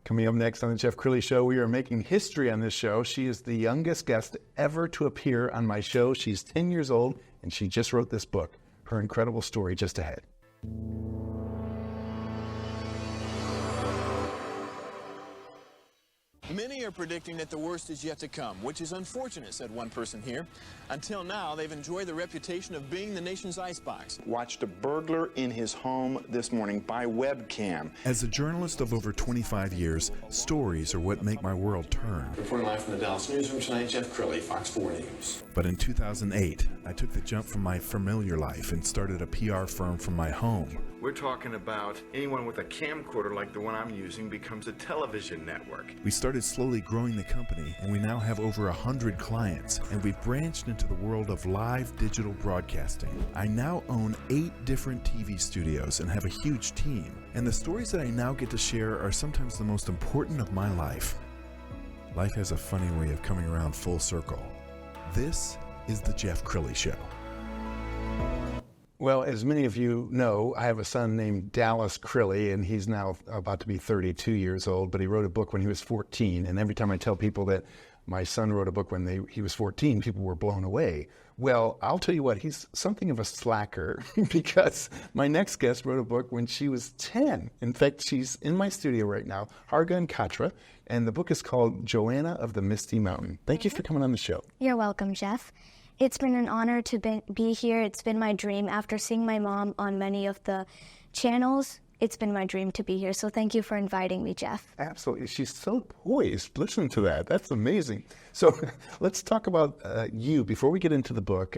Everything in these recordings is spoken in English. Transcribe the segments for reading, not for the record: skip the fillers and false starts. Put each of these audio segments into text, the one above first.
Coming up next on the Jeff Crilley Show, we are making history on this show. She is the youngest guest ever to appear on my show. She's 10 years old, and she just wrote this book. Her incredible story just ahead. Many are predicting that the worst is yet to come, which is unfortunate, said one person here. Until now, they've enjoyed the reputation of being the nation's icebox. Watched a burglar in his home this morning by webcam. As a journalist of over 25 years, stories are what make my world turn. Reporting live from the Dallas newsroom tonight, Jeff Crilley, Fox 4 News. But in 2008, I took the jump from my familiar life and started a PR firm from my home. We're talking about anyone with a camcorder like the one I'm using becomes a television network. We started slowly growing the company, and we now have over 100 clients, and we've branched into the world of live digital broadcasting. I now own 8 different TV studios and have a huge team, and the stories that I now get to share are sometimes the most important of my life. Life has a funny way of coming around full circle. This is the Jeff Crilley Show. Well, as many of you know, I have a son named Dallas Crilley, and he's now about to be 32 years old, but he wrote a book when he was 14. And every time I tell people that my son wrote a book when he was 14, people were blown away. Well, I'll tell you what, he's something of a slacker because my next guest wrote a book when she was 10. In fact, she's in my studio right now, Hargun Khatra, and the book is called Johanna of the Misty Mountain. Thank you for coming on the show. You're welcome, Jeff. It's been an honor to be here. It's been my dream. After seeing my mom on many of the channels, it's been my dream to be here. So thank you for inviting me, Jeff. Absolutely. She's so poised. Listen to that. That's amazing. So let's talk about you. Before we get into the book,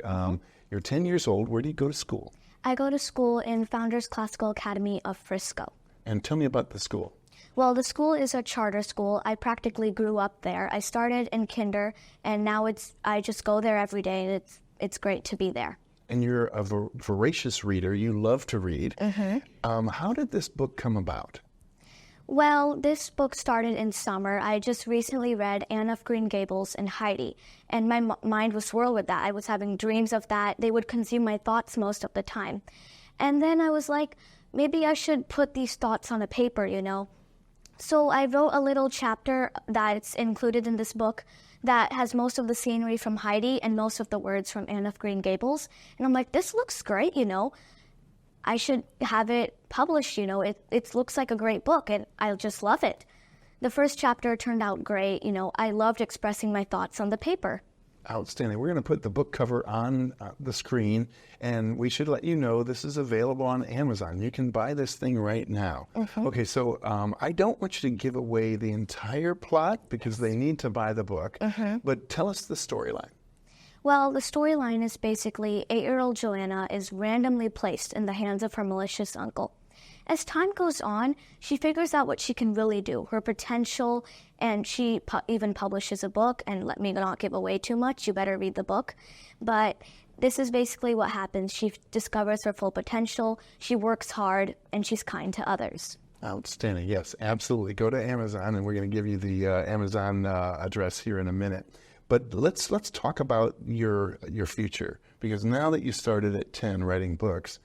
you're 10 years old. Where do you go to school? I go to school in Founders Classical Academy of Frisco. And tell me about the school. Well, the school is a charter school. I practically grew up there. I started in kinder, and now I just go there every day, and it's great to be there. And you're a voracious reader. You love to read. Mm-hmm. How did this book come about? Well, this book started in summer. I just recently read Anne of Green Gables and Heidi, and my mind was swirled with that. I was having dreams of that. They would consume my thoughts most of the time. And then I was like, maybe I should put these thoughts on a paper, you know. So I wrote a little chapter that's included in this book that has most of the scenery from Heidi and most of the words from Anne of Green Gables. And I'm like, this looks great, you know. I should have it published, you know. It looks like a great book, and I just love it. The first chapter turned out great, you know. I loved expressing my thoughts on the paper. Outstanding. We're going to put the book cover on the screen, and we should let you know this is available on Amazon. You can buy this thing right now. Mm-hmm. Okay, so I don't want you to give away the entire plot because they need to buy the book, but tell us the storyline. Well, the storyline is basically 8-year-old Johanna is randomly placed in the hands of her malicious uncle. As time goes on, she figures out what she can really do, her potential, and she even publishes a book. And let me not give away too much, you better read the book. But this is basically what happens. She discovers her full potential, she works hard, and she's kind to others. Outstanding. Yes, absolutely. Go to Amazon, and we're going to give you the Amazon address here in a minute. But let's talk about your future, because now that you started at 10 writing books,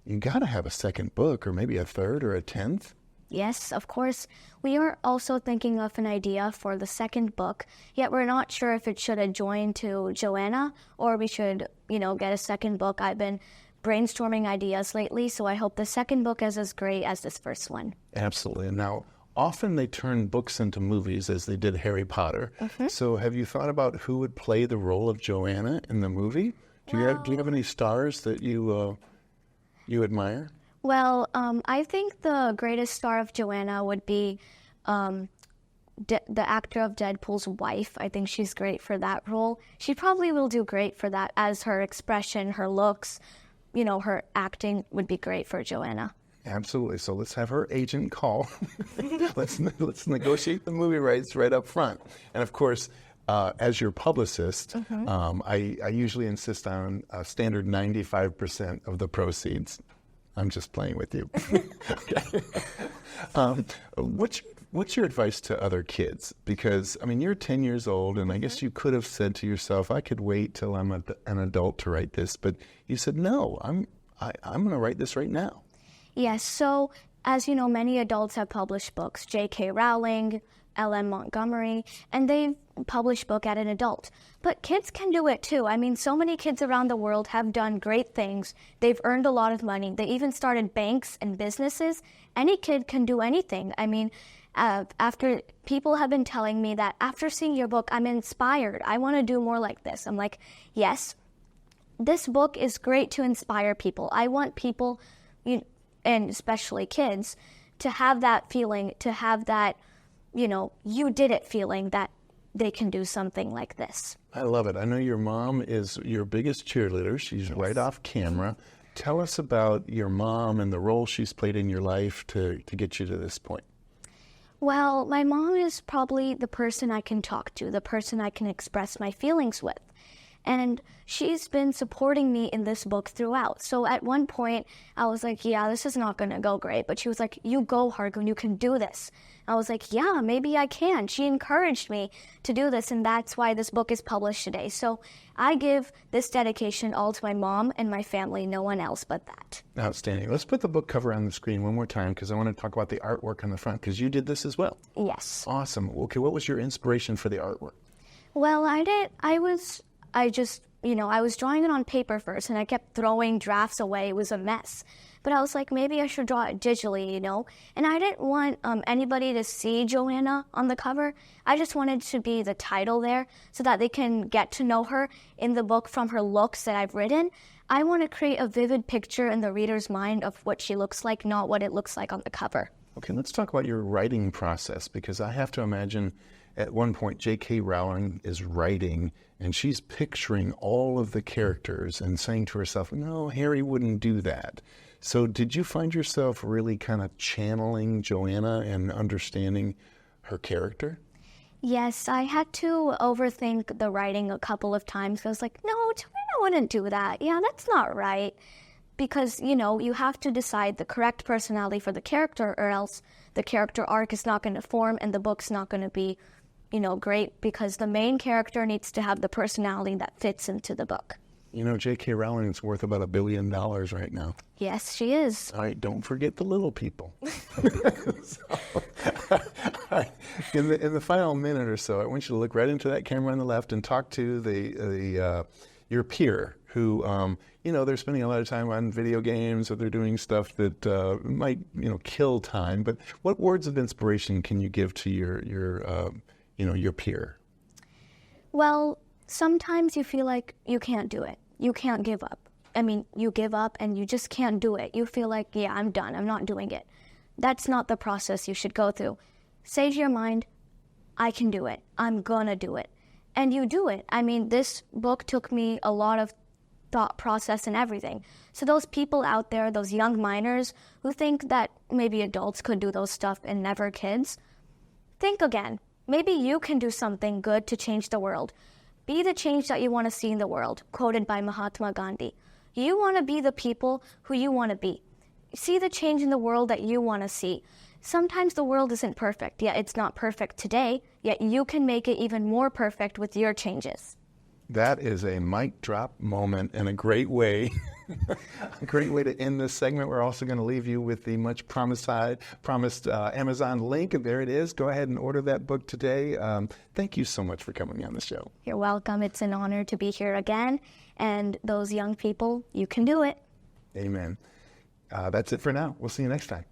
you got to have a second book, or maybe a third or a 10th. Yes, of course. We are also thinking of an idea for the second book, yet we're not sure if it should adjoin to Johanna or we should, you know, get a second book. I've been brainstorming ideas lately, so I hope the second book is as great as this first one. Absolutely. Now, often they turn books into movies, as they did Harry Potter. So have you thought about who would play the role of Johanna in the movie? Do you have any stars that you admire? Well, I think the greatest star of Johanna would be the actor of Deadpool's wife. I think she's great for that role. She probably will do great for that, as her expression, her looks, you know, her acting would be great for Johanna. Absolutely. So let's have her agent call. let's negotiate the movie rights right up front. And of course, as your publicist, I usually insist on a standard 95% of the proceeds. I'm just playing with you. Okay. What's your advice to other kids? Because, I mean, you're 10 years old, and I guess you could have said to yourself, I could wait till I'm an adult to write this. But you said, no, I'm going to write this right now. Yes, so as you know, many adults have published books, J.K. Rowling, L.M. Montgomery, and they've published book at an adult. But kids can do it too. I mean, so many kids around the world have done great things. They've earned a lot of money. They even started banks and businesses. Any kid can do anything. I mean, after people have been telling me that after seeing your book, I'm inspired. I want to do more like this. I'm like, yes, this book is great to inspire people. I want people, and especially kids, to have that feeling, to have that, you did it feeling that they can do something like this. I love it. I know your mom is your biggest cheerleader. She's right off camera. Tell us about your mom and the role she's played in your life to get you to this point. Well, my mom is probably the person I can talk to, the person I can express my feelings with. And she's been supporting me in this book throughout. So at one point, I was like, yeah, this is not going to go great. But she was like, you go, Hargun, you can do this. I was like, yeah, maybe I can. She encouraged me to do this, and that's why this book is published today. So I give this dedication all to my mom and my family, no one else but that. Outstanding. Let's put the book cover on the screen one more time, because I want to talk about the artwork on the front, because you did this as well. Yes. Awesome. Okay, what was your inspiration for the artwork? Well, I was drawing it on paper first, and I kept throwing drafts away. It was a mess. But I was like, maybe I should draw it digitally, And I didn't want anybody to see Johanna on the cover. I just wanted to be the title there so that they can get to know her in the book from her looks that I've written. I want to create a vivid picture in the reader's mind of what she looks like, not what it looks like on the cover. Okay, let's talk about your writing process, because I have to imagine at one point J.K. Rowling is writing and she's picturing all of the characters and saying to herself, no, Harry wouldn't do that. So did you find yourself really kind of channeling Johanna and understanding her character? Yes, I had to overthink the writing a couple of times. I was like, no, Johanna wouldn't do that. Yeah, that's not right. Because, you have to decide the correct personality for the character, or else the character arc is not going to form and the book's not going to be, great, because the main character needs to have the personality that fits into the book. J.K. Rowling is worth about $1 billion right now. Yes, she is. All right, don't forget the little people. All right. In the final minute or so, I want you to look right into that camera on the left and talk to your peer who, they're spending a lot of time on video games, or they're doing stuff that might, kill time. But what words of inspiration can you give to your peer? Well, sometimes you feel like you can't do it. You can't give up. I mean, you give up and you just can't do it. You feel like, yeah, I'm done. I'm not doing it. That's not the process you should go through. Say to your mind, I can do it. I'm gonna do it. And you do it. I mean, this book took me a lot of thought process and everything. So those people out there, those young minors who think that maybe adults could do those stuff and never kids, think again. Maybe you can do something good to change the world. Be the change that you want to see in the world, quoted by Mahatma Gandhi. You want to be the people who you want to be. See the change in the world that you want to see. Sometimes the world isn't perfect, yet it's not perfect today, yet you can make it even more perfect with your changes. That is a mic drop moment and a great way to end this segment. We're also going to leave you with the much promised Amazon link. There it is. Go ahead and order that book today. Thank you so much for coming on the show. You're welcome. It's an honor to be here again. And those young people, you can do it. Amen. That's it for now. We'll see you next time.